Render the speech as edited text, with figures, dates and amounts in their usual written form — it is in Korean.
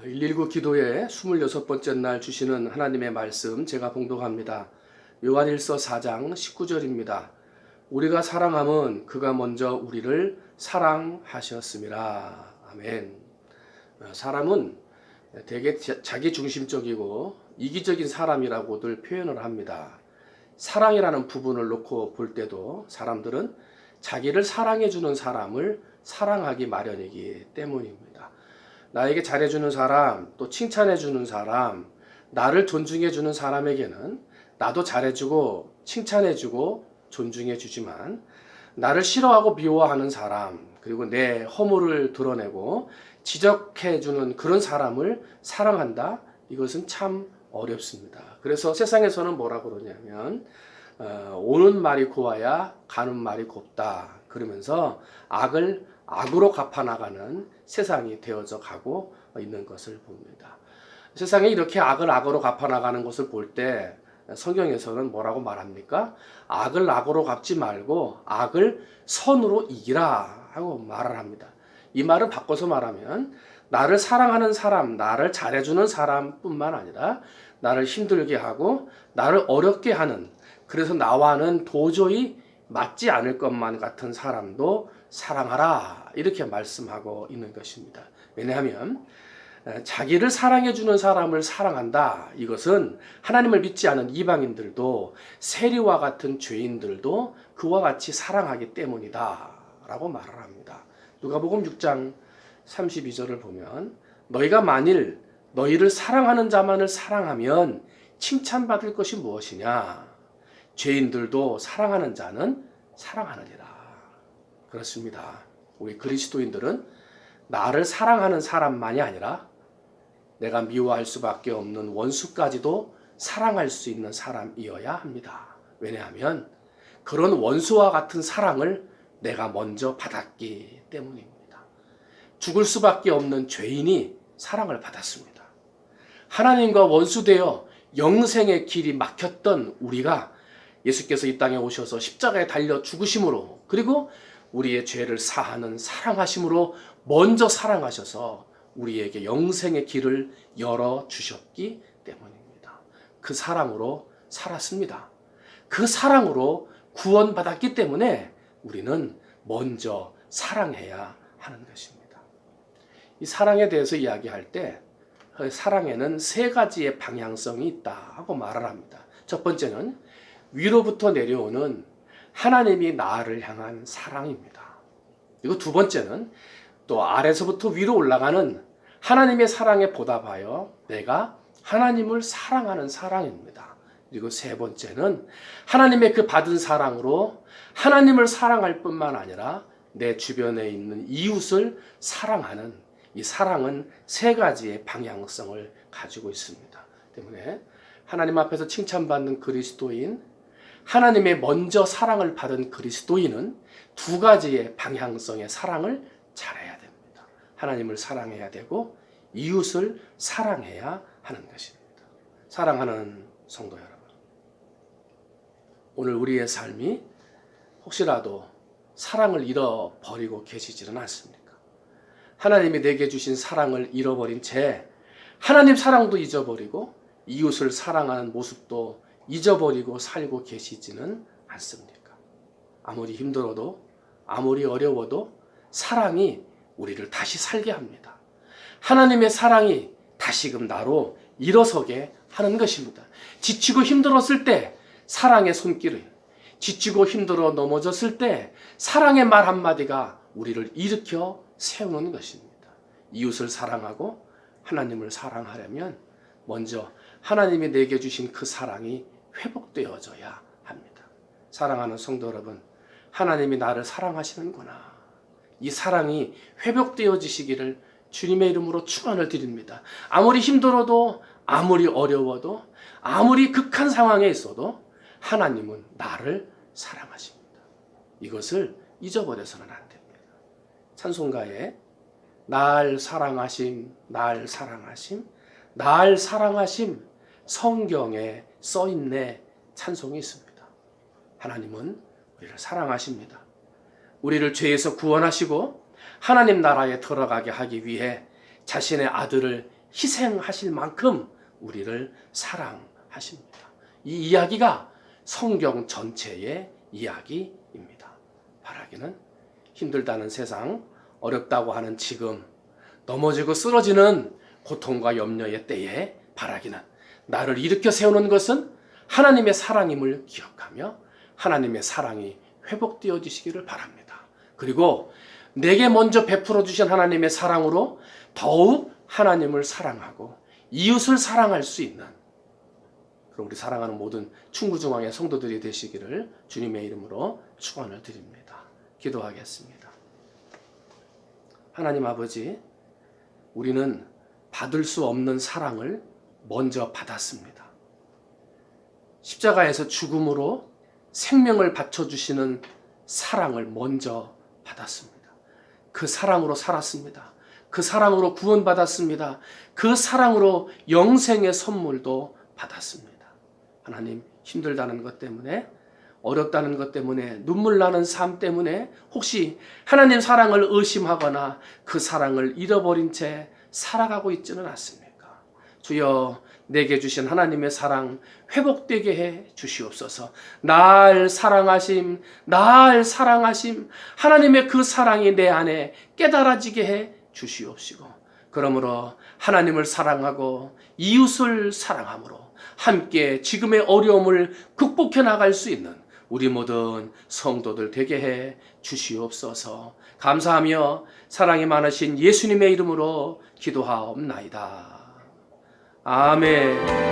119 기도의 26번째 날 주시는 하나님의 말씀 제가 봉독합니다. 요한일서 4장 19절입니다. 우리가 사랑함은 그가 먼저 우리를 사랑하셨습니다. 아멘. 사람은 되게 자기중심적이고 이기적인 사람이라고들 표현을 합니다. 사랑이라는 부분을 놓고 볼 때도 사람들은 자기를 사랑해주는 사람을 사랑하기 마련이기 때문입니다. 나에게 잘해주는 사람, 또 칭찬해주는 사람, 나를 존중해주는 사람에게는 나도 잘해주고 칭찬해주고 존중해주지만, 나를 싫어하고 미워하는 사람, 그리고 내 허물을 드러내고 지적해주는 그런 사람을 사랑한다? 이것은 참 어렵습니다. 그래서 세상에서는 뭐라고 그러냐면 오는 말이 고와야 가는 말이 곱다 그러면서 악을 악으로 갚아나가는 세상이 되어져 가고 있는 것을 봅니다. 세상에 이렇게 악을 악으로 갚아나가는 것을 볼 때 성경에서는 뭐라고 말합니까? 악을 악으로 갚지 말고 악을 선으로 이기라 하고 말을 합니다. 이 말은 바꿔서 말하면 나를 사랑하는 사람, 나를 잘해주는 사람뿐만 아니라 나를 힘들게 하고 나를 어렵게 하는, 그래서 나와는 도저히 맞지 않을 것만 같은 사람도 사랑하라 이렇게 말씀하고 있는 것입니다. 왜냐하면 자기를 사랑해주는 사람을 사랑한다, 이것은 하나님을 믿지 않은 이방인들도 세리와 같은 죄인들도 그와 같이 사랑하기 때문이다 라고 말을 합니다. 누가복음 6장 32절을 보면 너희가 만일 너희를 사랑하는 자만을 사랑하면 칭찬받을 것이 무엇이냐? 죄인들도 사랑하는 자는 사랑하느니라. 그렇습니다. 우리 그리스도인들은 나를 사랑하는 사람만이 아니라 내가 미워할 수밖에 없는 원수까지도 사랑할 수 있는 사람이어야 합니다. 왜냐하면 그런 원수와 같은 사랑을 내가 먼저 받았기 때문입니다. 죽을 수밖에 없는 죄인이 사랑을 받았습니다. 하나님과 원수되어 영생의 길이 막혔던 우리가 예수께서 이 땅에 오셔서 십자가에 달려 죽으심으로, 그리고 우리의 죄를 사하는 사랑하심으로 먼저 사랑하셔서 우리에게 영생의 길을 열어주셨기 때문입니다. 그 사랑으로 살았습니다. 그 사랑으로 구원받았기 때문에 우리는 먼저 사랑해야 하는 것입니다. 이 사랑에 대해서 이야기할 때 사랑에는 세 가지의 방향성이 있다 하고 말을 합니다. 첫 번째는 위로부터 내려오는 하나님이 나를 향한 사랑입니다. 그리고 두 번째는 또 아래서부터 위로 올라가는 하나님의 사랑에 보답하여 내가 하나님을 사랑하는 사랑입니다. 그리고 세 번째는 하나님의 그 받은 사랑으로 하나님을 사랑할 뿐만 아니라 내 주변에 있는 이웃을 사랑하는, 이 사랑은 세 가지의 방향성을 가지고 있습니다. 때문에 하나님 앞에서 칭찬받는 그리스도인, 하나님의 먼저 사랑을 받은 그리스도인은 두 가지의 방향성의 사랑을 잘해야 됩니다. 하나님을 사랑해야 되고 이웃을 사랑해야 하는 것입니다. 사랑하는 성도 여러분, 오늘 우리의 삶이 혹시라도 사랑을 잃어버리고 계시지는 않습니까? 하나님이 내게 주신 사랑을 잃어버린 채 하나님 사랑도 잊어버리고 이웃을 사랑하는 모습도 잊어버리고 살고 계시지는 않습니까? 아무리 힘들어도 아무리 어려워도 사랑이 우리를 다시 살게 합니다. 하나님의 사랑이 다시금 나로 일어서게 하는 것입니다. 지치고 힘들었을 때 사랑의 손길을, 지치고 힘들어 넘어졌을 때 사랑의 말 한마디가 우리를 일으켜 세우는 것입니다. 이웃을 사랑하고 하나님을 사랑하려면 먼저 하나님이 내게 주신 그 사랑이 회복되어져야 합니다. 사랑하는 성도 여러분, 하나님이 나를 사랑하시는구나, 이 사랑이 회복되어지시기를 주님의 이름으로 축원을 드립니다. 아무리 힘들어도 아무리 어려워도 아무리 극한 상황에 있어도 하나님은 나를 사랑하십니다. 이것을 잊어버려서는 안 됩니다. 찬송가에 날 사랑하심, 날 사랑하심, 날 사랑하심, 성경에 써있네 찬송이 있습니다. 하나님은 우리를 사랑하십니다. 우리를 죄에서 구원하시고 하나님 나라에 들어가게 하기 위해 자신의 아들을 희생하실 만큼 우리를 사랑하십니다. 이 이야기가 성경 전체의 이야기입니다. 바라기는 힘들다는 세상, 어렵다고 하는 지금, 넘어지고 쓰러지는 고통과 염려의 때에 바라기는 나를 일으켜 세우는 것은 하나님의 사랑임을 기억하며 하나님의 사랑이 회복되어지시기를 바랍니다. 그리고 내게 먼저 베풀어 주신 하나님의 사랑으로 더욱 하나님을 사랑하고 이웃을 사랑할 수 있는 그럼 우리 사랑하는 모든 충구중앙의 성도들이 되시기를 주님의 이름으로 축원을 드립니다. 기도하겠습니다. 하나님 아버지, 우리는 받을 수 없는 사랑을 먼저 받았습니다. 십자가에서 죽음으로 생명을 바쳐주시는 사랑을 먼저 받았습니다. 그 사랑으로 살았습니다. 그 사랑으로 구원받았습니다. 그 사랑으로 영생의 선물도 받았습니다. 하나님, 힘들다는 것 때문에, 어렵다는 것 때문에, 눈물 나는 삶 때문에 혹시 하나님 사랑을 의심하거나 그 사랑을 잃어버린 채 살아가고 있지는 않습니까? 주여, 내게 주신 하나님의 사랑 회복되게 해 주시옵소서. 날 사랑하심, 하나님의 그 사랑이 내 안에 깨달아지게 해 주시옵시고, 그러므로 하나님을 사랑하고 이웃을 사랑함으로 함께 지금의 어려움을 극복해 나갈 수 있는 우리 모든 성도들 되게 해 주시옵소서. 감사하며 사랑이 많으신 예수님의 이름으로 기도하옵나이다. 아멘.